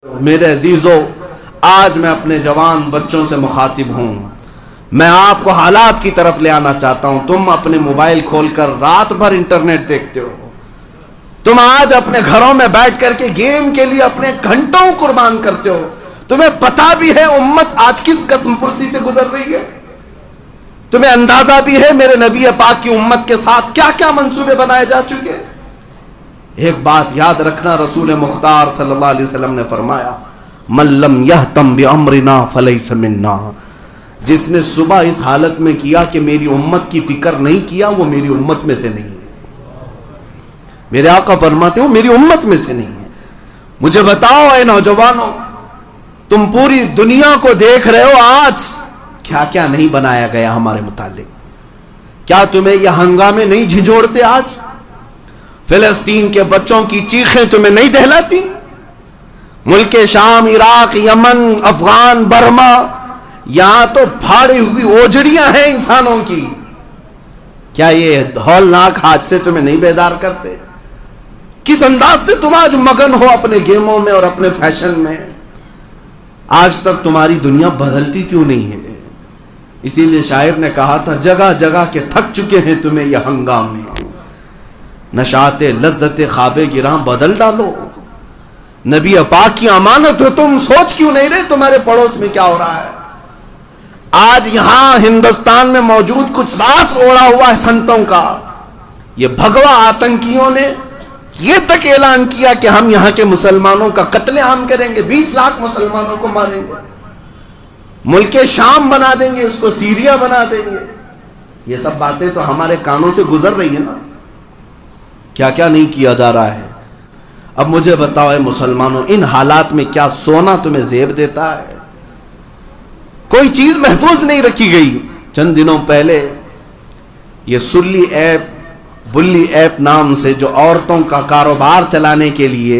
میرے عزیزو، آج میں اپنے جوان بچوں سے مخاطب ہوں. میں آپ کو حالات کی طرف لے آنا چاہتا ہوں. تم اپنے موبائل کھول کر رات بھر انٹرنیٹ دیکھتے ہو. تم آج اپنے گھروں میں بیٹھ کر کے گیم کے لیے اپنے گھنٹوں قربان کرتے ہو. تمہیں پتا بھی ہے امت آج کس قسم پرسی سے گزر رہی ہے. تمہیں اندازہ بھی ہے میرے نبی پاک کی امت کے ساتھ کیا کیا منصوبے بنائے جا چکے. ایک بات یاد رکھنا، رسول مختار صلی اللہ علیہ وسلم نے فرمایا، من لم یہتم بامرنا فلیس منا. جس نے صبح اس حالت میں کیا کہ میری امت کی فکر نہیں کیا، وہ میری امت میں سے نہیں ہے. میرے آقا فرماتے ہو میری امت میں سے نہیں ہے. مجھے بتاؤ اے نوجوانوں، تم پوری دنیا کو دیکھ رہے ہو، آج کیا کیا نہیں بنایا گیا ہمارے متعلق. کیا تمہیں یہ ہنگامے نہیں جھنجھوڑتے؟ آج فلسطین کے بچوں کی چیخیں تمہیں نہیں دہلاتی؟ ملک شام، عراق، یمن، افغان، برما، یہاں تو پھاڑی ہوئی اوجڑیاں ہیں انسانوں کی. کیا یہ ہولناک حادثے تمہیں نہیں بیدار کرتے؟ کس انداز سے تم آج مگن ہو اپنے گیموں میں اور اپنے فیشن میں. آج تک تمہاری دنیا بدلتی کیوں نہیں ہے؟ اسی لیے شاعر نے کہا تھا، جگہ جگہ کے تھک چکے ہیں تمہیں یہ ہنگامے، نشاط لذت خواب گراں بدل ڈالو. نبی پاک کی امانت ہو تم، سوچ کیوں نہیں رہے تمہارے پڑوس میں کیا ہو رہا ہے. آج یہاں ہندوستان میں موجود کچھ باس اوڑا ہوا ہے سنتوں کا. یہ بھگوا آتنکیوں نے یہ تک اعلان کیا کہ ہم یہاں کے مسلمانوں کا قتل عام کریں گے، 20 لاکھ مسلمانوں کو ماریں گے، ملک شام بنا دیں گے، اس کو سیریا بنا دیں گے. یہ سب باتیں تو ہمارے کانوں سے گزر رہی ہیں نا. کیا کیا نہیں کیا جا رہا ہے. اب مجھے بتاؤ اے مسلمانوں، ان حالات میں کیا سونا تمہیں زیب دیتا ہے؟ کوئی چیز محفوظ نہیں رکھی گئی. چند دنوں پہلے یہ سلی ایپ، بلی ایپ نام سے جو عورتوں کا کاروبار چلانے کے لیے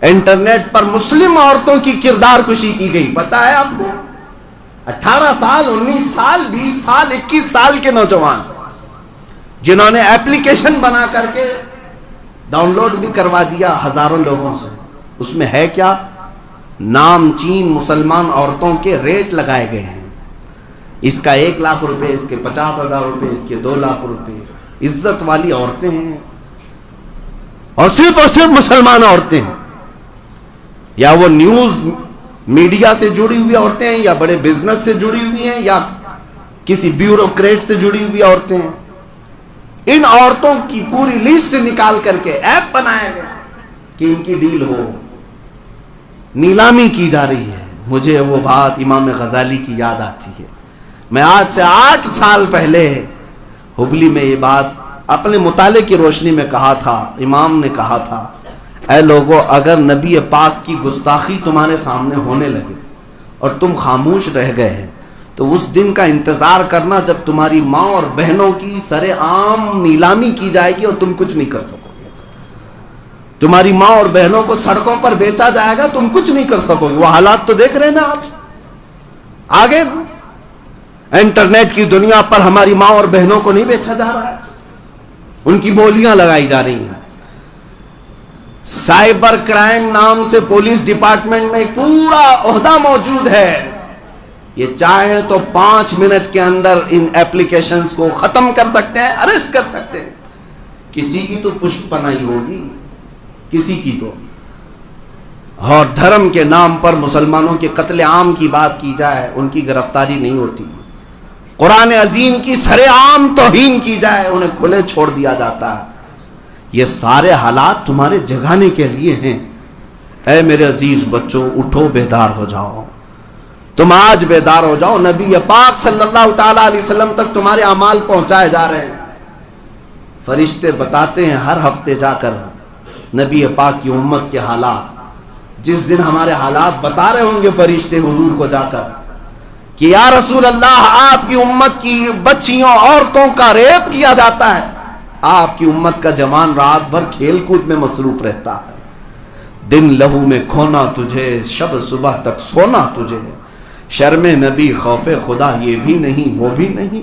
انٹرنیٹ پر مسلم عورتوں کی کردار کشی کی گئی. پتا ہے آپ کو؟ 18 سال، 19 سال، 20 سال، 21 سال کے نوجوان جنہوں نے ایپلیکیشن بنا کر کے ڈاؤن لوڈ بھی کروا دیا ہزاروں لوگوں سے. اس میں ہے کیا؟ نام چین مسلمان عورتوں کے ریٹ لگائے گئے ہیں. اس کا 1 لاکھ روپے، اس کے 50,000 روپے، اس کے 2 لاکھ روپے. عزت والی عورتیں ہیں اور صرف مسلمان عورتیں ہیں. یا وہ نیوز میڈیا سے جڑی ہوئی عورتیں ہیں، یا بڑے بزنس سے جڑی ہوئی ہیں، یا کسی بیوروکریٹ سے جڑی ہوئی عورتیں ہیں. ان عورتوں کی پوری لسٹ نکال کر کے ایپ بنایا گیا کہ ان کی ڈیل ہو. نیلامی کی جا رہی ہے. مجھے وہ بات امام غزالی کی یاد آتی ہے. میں آج سے 8 سال پہلے ہبلی میں یہ بات اپنے مطالعے کی روشنی میں کہا تھا. امام نے کہا تھا، اے لوگوں، اگر نبی پاک کی گستاخی تمہارے سامنے ہونے لگے اور تم خاموش رہ گئے ہیں تو اس دن کا انتظار کرنا جب تمہاری ماں اور بہنوں کی سر عام نیلامی کی جائے گی اور تم کچھ نہیں کر سکو گے. تمہاری ماں اور بہنوں کو سڑکوں پر بیچا جائے گا، تم کچھ نہیں کر سکو گے. وہ حالات تو دیکھ رہے ہیں نا آج. آگے انٹرنیٹ کی دنیا پر ہماری ماں اور بہنوں کو نہیں بیچا جا رہا ہے، ان کی بولیاں لگائی جا رہی ہیں. سائبر کرائم نام سے پولیس ڈپارٹمنٹ میں ایک پورا عہدہ موجود ہے. یہ چاہے تو 5 منٹ کے اندر ان ایپلیکیشنز کو ختم کر سکتے ہیں، اریسٹ کر سکتے ہیں. کسی کی تو پشت پناہی ہوگی، کسی کی تو. اور دھرم کے نام پر مسلمانوں کے قتل عام کی بات کی جائے، ان کی گرفتاری نہیں ہوتی. قرآن عظیم کی سر عام توہین کی جائے، انہیں کھلے چھوڑ دیا جاتا ہے. یہ سارے حالات تمہارے جگانے کے لیے ہیں. اے میرے عزیز بچوں، اٹھو، بیدار ہو جاؤ. تم آج بیدار ہو جاؤ. نبی پاک صلی اللہ تعالی علیہ وسلم تک تمہارے اعمال پہنچائے جا رہے ہیں. فرشتے بتاتے ہیں ہر ہفتے جا کر نبی پاک کی امت کے حالات. جس دن ہمارے حالات بتا رہے ہوں گے فرشتے حضور کو جا کر کہ یا رسول اللہ، آپ کی امت کی بچیوں، عورتوں کا ریپ کیا جاتا ہے، آپ کی امت کا جوان رات بھر کھیل کود میں مصروف رہتا ہے. دن لہو میں کھونا تجھے، شب صبح تک سونا تجھے. شرم نبی خوف خدا یہ بھی نہیں وہ بھی نہیں.